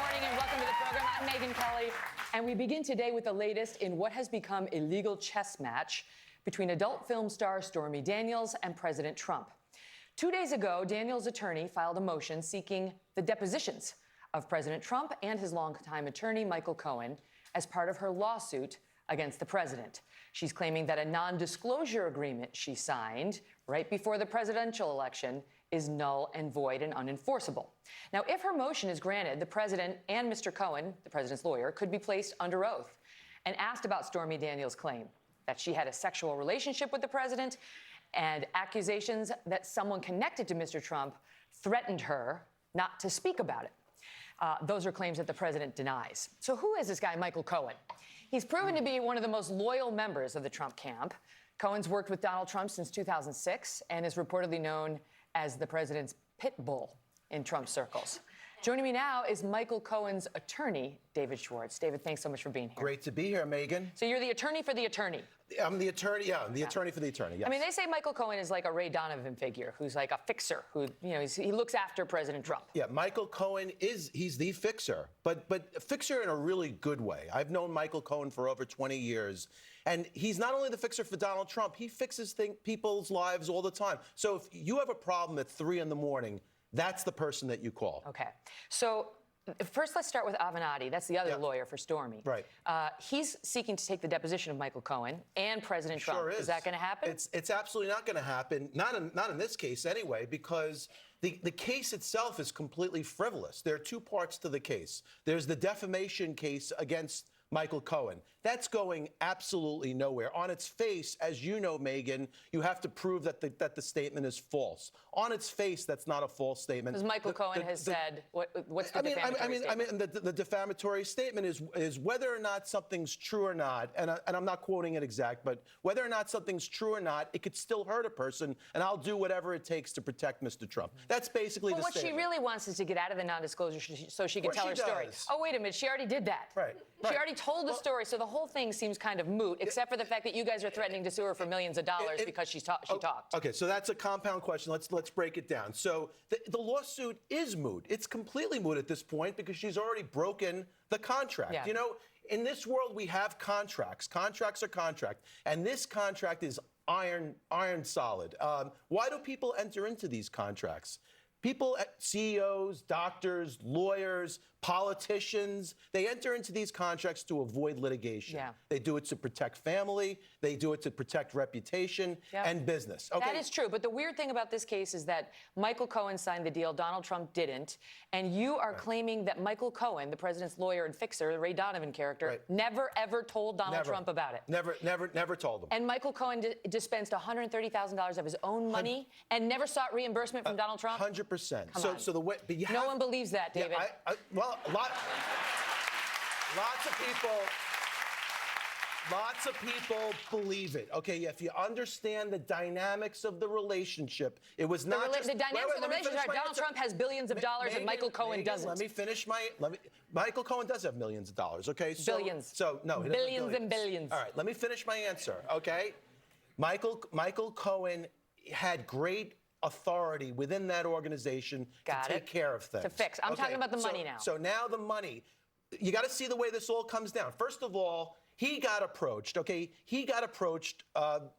morning and welcome to the program. I'm Megyn Kelly, and we begin today with the latest in what has become a legal chess match between adult film star Stormy Daniels and President Trump. 2 days ago, Daniels' attorney filed a motion seeking the depositions of President Trump and his longtime attorney, Michael Cohen, as part of her lawsuit against the president. She's claiming that a non-disclosure agreement she signed right before the presidential election is null and void and unenforceable. Now, if her motion is granted, the president and Mr. Cohen, the president's lawyer, could be placed under oath and asked about Stormy Daniels' claim that she had a sexual relationship with the president and accusations that someone connected to Mr. Trump threatened her not to speak about it. Those are claims that the president denies. So who is this guy, Michael Cohen? He's proven to be one of the most loyal members of the Trump camp. Cohen's worked with Donald Trump since 2006 and is reportedly known as the president's pit bull in Trump circles. Joining me now is Michael Cohen's attorney, David Schwartz. David, thanks so much for being here. Great to be here, Megyn. So you're the attorney for the attorney. I'm the attorney, attorney for the attorney, yes. I mean, they say Michael Cohen is like a Ray Donovan figure, who's like a fixer, who, you know, he looks after President Trump. Yeah, Michael Cohen he's the fixer, but fixer in a really good way. I've known Michael Cohen for over 20 years, and he's not only the fixer for Donald Trump, he fixes people's lives all the time. So if you have a problem at 3 in the morning, that's the person that you call. Okay. So first, let's start with Avenatti. That's the other lawyer for Stormy. Right. He's seeking to take the deposition of Michael Cohen and President Trump. Sure is. Is that going to happen? It's absolutely not going to happen. Not in this case anyway, because the case itself is completely frivolous. There are 2 parts to the case. There's the defamation case against Michael Cohen. That's going absolutely nowhere. On its face, as you know, Megyn, you have to prove that the statement is false. On its face, that's not a false statement. Because Michael Cohen has said, what's the defamatory statement? The defamatory statement is whether or not something's true or not, and I'm not quoting it exact, but whether or not something's true or not, it could still hurt a person, and I'll do whatever it takes to protect Mr. Trump. That's basically the statement. What she really wants is to get out of the non-disclosure so she can tell her story. Oh, wait a minute, she already did that. Right. She already told the story, so the whole thing seems kind of moot, except for the fact that you guys are threatening to sue her for millions of dollars because she talked. Okay, so that's a compound question. Let's break it down. So the lawsuit is moot. It's completely moot at this point because she's already broken the contract. Yeah. You know, in this world we have contracts. Contracts are contract, and this contract is iron solid. Why do people enter into these contracts? People, CEOs, doctors, lawyers, politicians, they enter into these contracts to avoid litigation. Yeah. They do it to protect family. They do it to protect reputation and business. Okay? That is true. But the weird thing about this case is that Michael Cohen signed the deal. Donald Trump didn't. And you are claiming that Michael Cohen, the president's lawyer and fixer, the Ray Donovan character, never, ever told Donald Trump about it. Never told him. And Michael Cohen dispensed $130,000 of his own money and never sought reimbursement from Donald Trump? 100%. So the way, but no one believes that, David. Well, lots of people believe it. Okay, if you understand the dynamics of the relationship, it was not the dynamics of the relationship. Donald Trump has billions of dollars and Michael Cohen doesn't. Let me finish Michael Cohen does have millions of dollars. Okay, billions. So no, he billions and billions. All right, let me finish my answer. Okay, Michael Cohen had great authority within that organization to take care of things. To fix. I'm talking about the money now. So now the money. You got to see the way this all comes down. First of all, he got approached, okay? He got approached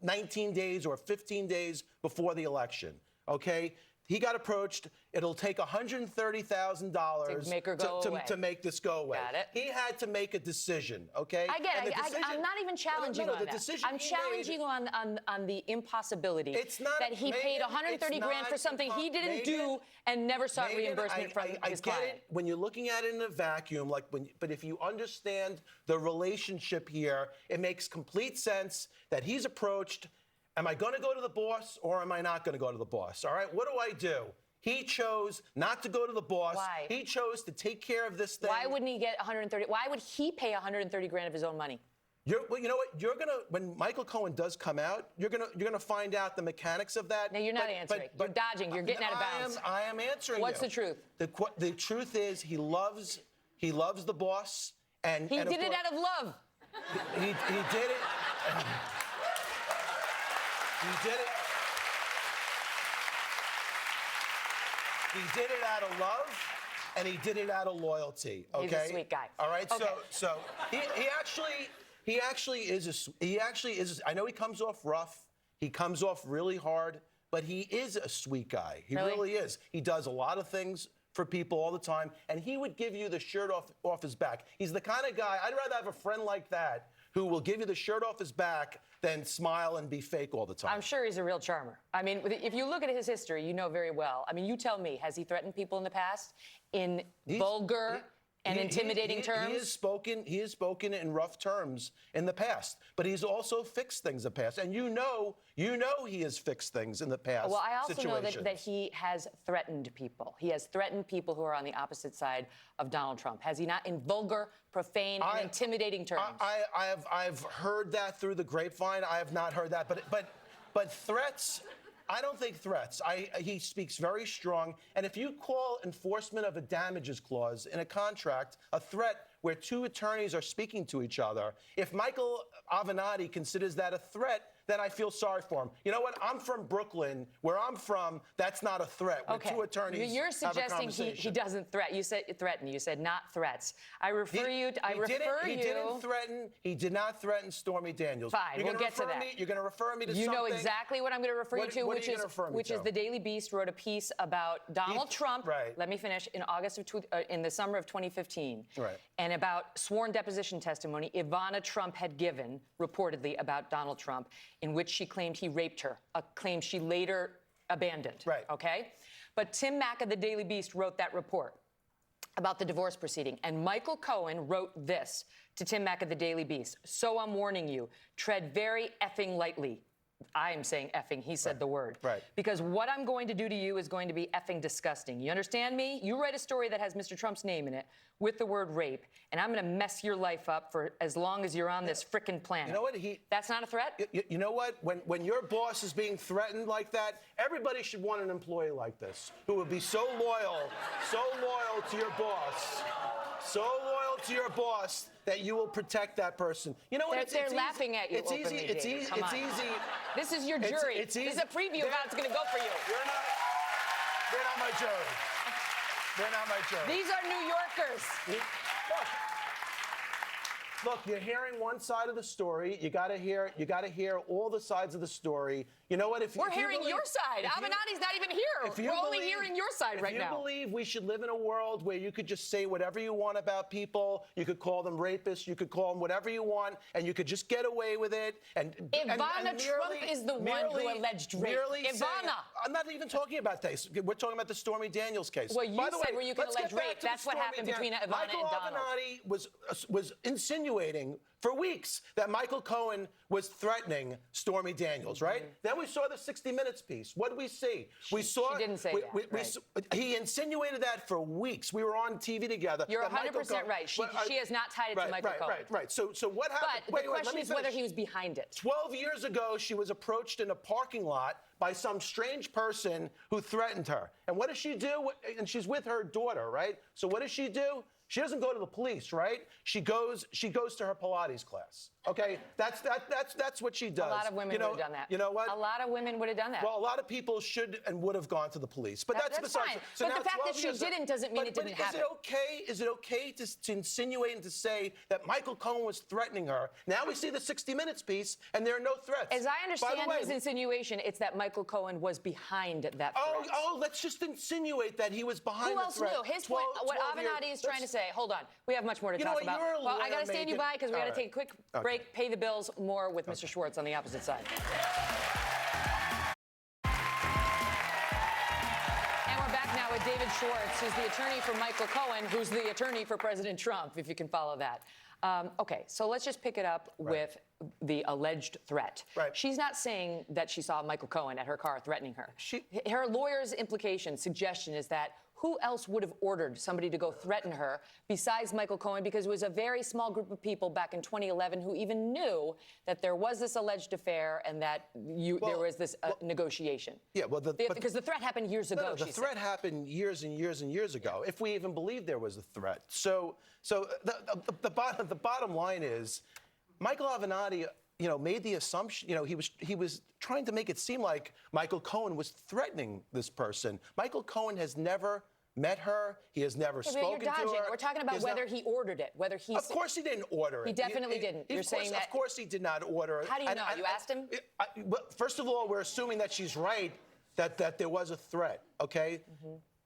19 days or 15 days before the election, okay? He got approached. It'll take $130,000 to make this go away. Got it. He had to make a decision, okay? I get it. I'm not even challenging on that. I'm challenging on the impossibility that he paid $130,000 for something he didn't do and never sought reimbursement from his client. I get it when you're looking at it in a vacuum, but if you understand the relationship here, it makes complete sense that he's approached. Am I going to go to the boss or am I not going to go to the boss? All right, what do? He chose not to go to the boss. Why? He chose to take care of this thing. Why wouldn't he get $130,000? Why would he pay $130,000 of his own money? Well, you know what? When Michael Cohen does come out, you're gonna find out the mechanics of that. No, you're not answering. You're dodging. You're getting out of bounds. I am answering. What's the truth? The truth is he loves the boss, and he did it out of love. He did it. He did it. He did it out of love. and he did it out of loyalty. Okay. He's a sweet guy. All right. Okay. So he actually is. I know he comes off rough. He comes off really hard, but he is a sweet guy. He really is. He does a lot of things for people all the time, and he would give you the shirt off his back. He's the kind of guy, I'd rather have a friend like that who will give you the shirt off his back than smile and be fake all the time. I'm sure he's a real charmer. I mean, if you look at his history, you know very well. I mean, you tell me, has he threatened people in the past in vulgar and intimidating terms? He has spoken in rough terms in the past, but he's also fixed things in the past. And you know he has fixed things in the past. Well, I also know that he has threatened people. He has threatened people who are on the opposite side of Donald Trump. Has he not, in vulgar, profane, and intimidating terms? I've heard that through the grapevine. I have not heard that, but threats. I don't think threats. He speaks very strong. And if you call enforcement of a damages clause in a contract a threat where two attorneys are speaking to each other, if Michael Avenatti considers that a threat, then I feel sorry for him. You know what? I'm from Brooklyn. Where I'm from, that's not a threat. Where two attorneys You're have a suggesting conversation. he doesn't threat. You said threaten. You said not threats. I refer you. He didn't threaten. He did not threaten Stormy Daniels. Fine, we'll get to that. You're going to refer me to something. You know exactly what I'm going to refer you to, which is the Daily Beast wrote a piece about Donald Trump. Right. Let me finish. In the summer of 2015. Right. And about sworn deposition testimony Ivana Trump had given reportedly about Donald Trump, in which she claimed he raped her, a claim she later abandoned. Right. Okay? But Tim Mack of the Daily Beast wrote that report about the divorce proceeding. And Michael Cohen wrote this to Tim Mack of the Daily Beast. So I'm warning you, tread very effing lightly. I am saying effing. He said the word. Right. Because what I'm going to do to you is going to be effing disgusting. You understand me? You write a story that has Mr. Trump's name in it with the word rape, and I'm going to mess your life up for as long as you're on this frickin' planet. You know what? That's not a threat? You know what? When your boss is being threatened like that, everybody should want an employee like this who would be so loyal to your boss. So loyal to your boss that you will protect that person. You know what? They're laughing at you. It's easy. It's easy. It's easy. This is your jury. It's easy. This is a preview of how it's going to go for you. They're not my jury. They're not my jury. These are New Yorkers. Look, you're hearing one side of the story. You got to hear all the sides of the story. You know what? We're hearing your side. Avenatti's not even here. We're only hearing your side right now. If you believe we should live in a world where you could just say whatever you want about people, you could call them rapists, you could call them whatever you want, and you could just get away with it. Ivana Trump is the one who alleged rape. Ivana. I'm not even talking about this. We're talking about the Stormy Daniels case. Well, you said where you can allege rape. That's what happened between Ivana and Donald. Michael Avenatti was insinuating for weeks that Michael Cohen was threatening Stormy Daniels, right? Then we saw the 60 Minutes piece. What did we see? She didn't say that. He insinuated that for weeks. We were on TV together. You're 100% right. She has not tied it to Michael Cohen. Right. So what happened? But the question is whether he was behind it. 12 years ago, she was approached in a parking lot by some strange person who threatened her. And what does she do? And she's with her daughter, right? So what does she do? She doesn't go to the police, right? She goes to her Pilates class. Okay, that's what she does. A lot of women would have done that. You know what? A lot of women would have done that. Well, a lot of people should and would have gone to the police, but that's besides. Fine. So but the fact that she didn't doesn't mean it didn't happen. Is it okay to insinuate and to say that Michael Cohen was threatening her? Now we see the 60 Minutes piece, and there are no threats. As I understand his insinuation, it's that Michael Cohen was behind that threat. Oh, let's just insinuate that he was behind the threat. Who else knew? His point, what Avenatti is trying to say. Hold on, we have much more to talk about. Well, I got to stand you by because we got to take a quick break. Pay the bills. More with Mr. Schwartz on the opposite side. And we're back now with David Schwartz, who's the attorney for Michael Cohen, who's the attorney for President Trump, if you can follow that. Okay, so let's just pick it up with the alleged threat. Right. She's not saying that she saw Michael Cohen at her car threatening her. Her lawyer's suggestion is that who else would have ordered somebody to go threaten her besides Michael Cohen? Because it was a very small group of people back in 2011 who even knew that there was this alleged affair and that there was this negotiation. Yeah, well, because the threat happened years ago. The threat happened years and years and years ago, if we even believed there was a threat. So the bottom line is, Michael Avenatti, made the assumption, he was trying to make it seem like Michael Cohen was threatening this person. Michael Cohen has never met her. He has never But spoken you're dodging. to her. We're talking about whether he ordered it, whether he. Of course he didn't order it. He definitely didn't. You're saying that. Of course he did not order it. How do you know? You asked him? Well, first of all, we're assuming that she's right, that there was a threat, okay?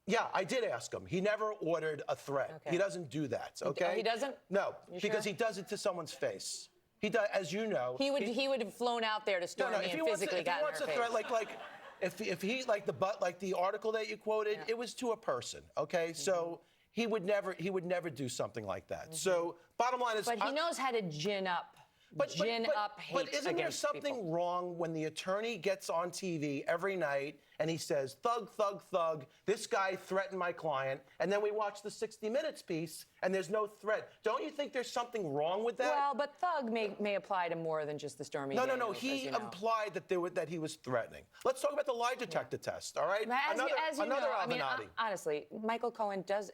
Yeah, I did ask him. He never ordered a threat. Okay. He doesn't do that, okay? He doesn't? No, You because sure? he does it to someone's face. He does, as you know. He would have flown out there to Stormy and physically gotten her face. If he wants a threat, if he like the article that you quoted, it was to a person, okay? So he would never do something like that. So bottom line is, But he knows how to gin up. Up hate but isn't there against something people. wrong when the attorney gets on TV every night and he says, thug, thug, thug, this guy threatened my client, and then we watch the 60 Minutes piece and there's no threat? Don't you think there's something wrong with that? Well, but thug may apply to more than just the Stormy No. Daniels, He as you know. implied that he was threatening. Let's talk about the lie detector test, all right? As you another know, I mean, Avenatti. honestly, Michael Cohen does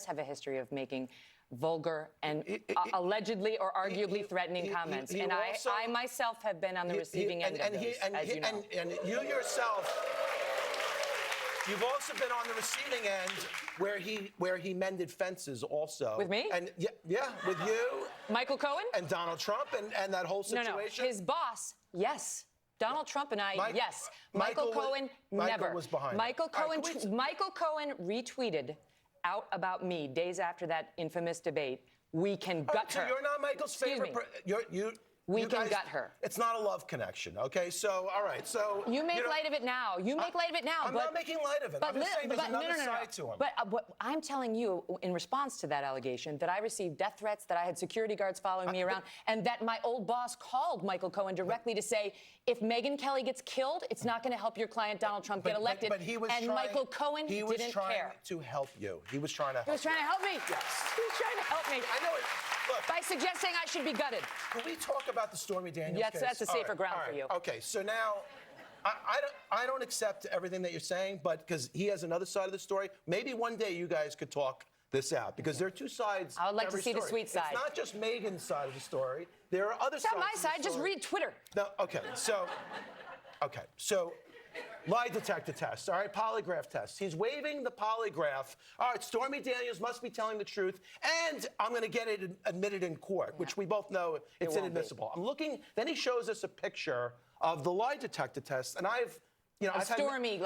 have a history of making vulgar and allegedly or arguably threatening comments. he And also- I myself have been on the receiving end of those, as you know. And you yourself, you've also been on the receiving end where he mended fences also. With me? And yeah, with you Michael Cohen? and Donald Trump and that whole situation. No. His boss, yes. Donald Trump and I, yes. Michael Michael Cohen, never. was behind it. Michael All right, Cohen, Michael Cohen retweeted out about me days after that infamous debate. We can gut so her. you're not Michael's Excuse favorite. me. We can gut her. It's not a love connection, okay? So, all right. So You make know, light of it now. You make light of it now. I'm not making light of it. I'm just saying there's another side to him. But what I'm telling you, in response to that allegation, that I received death threats, that I had security guards following me around, and that my old boss called Michael Cohen directly to say, if Megyn Kelly gets killed, it's not going to help your client Donald Trump get elected. But he was and Michael Cohen didn't care. He was trying to help you. He was trying to help He was trying to help me. Yes. He was trying to help me. I know it. Look, By suggesting I should be gutted. can we talk about the Stormy Daniels Yes, case? that's a safer ground for you. Okay, so now I don't accept everything that you're saying, but because he has another side of the story, maybe one day you guys could talk this out because there are two sides. I would like to every to see the story. sweet side. It's not just Megyn's side of the story. There are other It's sides. not my of the side. Just story. read Twitter. No, okay, so lie detector test, all right, polygraph test. He's waiving the polygraph. All right, Stormy Daniels must be telling the truth, and I'm going to get it admitted in court, which we both know it's won't be. inadmissible. I'm looking, then he shows us a picture of the lie detector test, and I've Stormy,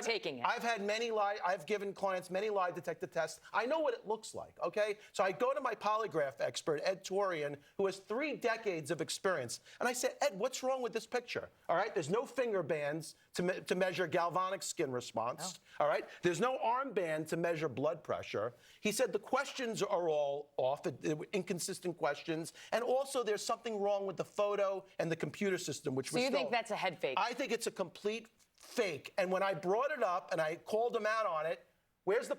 taking it. I've given clients many lie detector tests. I know what it looks like, okay? So I go to my polygraph expert, Ed Torian, who has 3 decades of experience. And I said, Ed, what's wrong with this picture? All right, there's no finger bands to measure galvanic skin response. All right, there's no armband to measure blood pressure. He said the questions are all off, inconsistent questions. And also there's something wrong with the photo and the computer system, which was So you think that's a head fake? I think it's a complete fake. And when I brought it up and I called him out on it, where's the?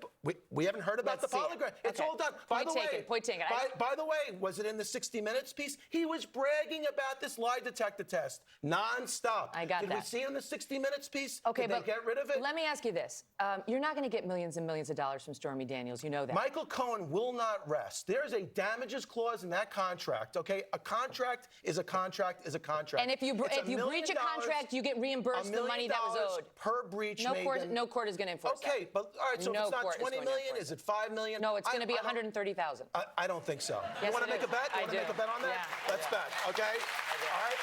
We haven't heard about Let's the see it. polygraph. It's Okay. all done. Point taken. By the way, was it in the 60 Minutes piece? He was bragging about this lie detector test nonstop. I got Did that. we see it in the 60 Minutes piece? Okay, Did but they get rid of it? Let me ask you this: you're not going to get millions and millions of dollars from Stormy Daniels. You know that. Michael Cohen will not rest. There is a damages clause in that contract. Okay, a contract is a contract is a contract. And if you It's $1 million, breach a contract, you get reimbursed the money that was $1 million owed. per breach. No court is going to enforce that. Okay, but all right. So No if it's not court is 20 going to million, enforce is it 5 million? No, it's going to be I don't- 130,000. I don't think so. Yes, You want it to make is. a bet? You I want to do. make a bet on that? Yeah, Let's I bet, okay? All right?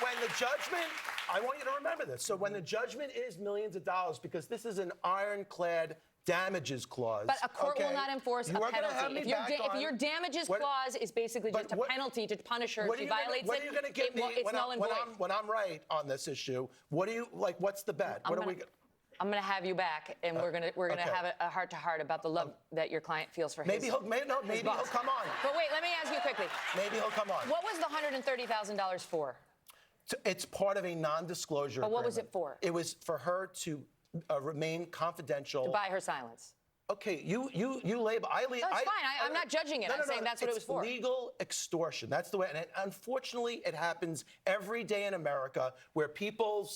When the judgment, I want you to remember this. So when the judgment is millions of dollars, because this is an ironclad damages clause. But a court will okay? not enforce a You are gonna have penalty. me back If on- your damages What- clause is basically but just a what- penalty to punish her What if are she you gonna- violates what it, are you going to give me it's null and void. when I'm right on this issue? What do you like? What's the bet? What are we? I'm going to have you back, and we're going to okay. have a heart-to-heart about the love that your client feels for Maybe his maybe he'll boss. come on. But wait, let me ask you quickly. Maybe he'll come on. What was the $130,000 for? It's part of a non-disclosure But what was agreement. it for? It was for her to remain confidential. To buy her silence. Okay, you label. That's fine. I'm not judging it. I'm saying that's what it was for. It's legal extortion. That's the way. And unfortunately, it happens every day in America where people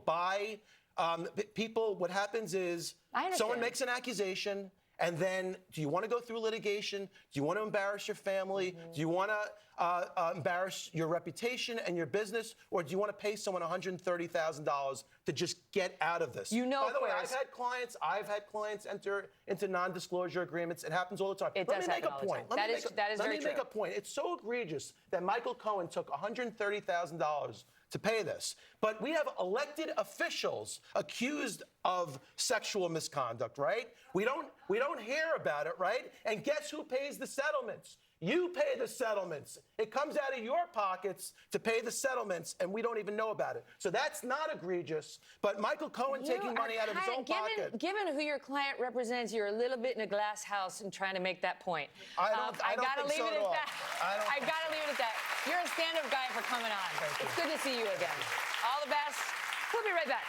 buy. What happens is I understand. someone makes an accusation. And then, do you want to go through litigation? Do you want to embarrass your family? Do you want to embarrass your reputation and your business? Or do you want to pay someone $130,000 to just get out of this? You know, by the way, Chris, I've had clients enter into non-disclosure agreements. It happens all the time. It does happen all the time. That is very true. Let me make a point. It's so egregious that Michael Cohen took $130,000 to pay this. But we have elected officials accused of sexual misconduct, right? We don't hear about it, right? And guess who pays the settlements? You pay the settlements. It comes out of your pockets to pay the settlements, and we don't even know about it. So that's not egregious. But Michael Cohen taking money out of his own pocket. Given who your client represents, you're a little bit in a glass house and trying to make that point. I don't think so at all. I gotta leave it at that. You're a stand-up guy for coming on. It's good to see you again. All the best. We'll be right back.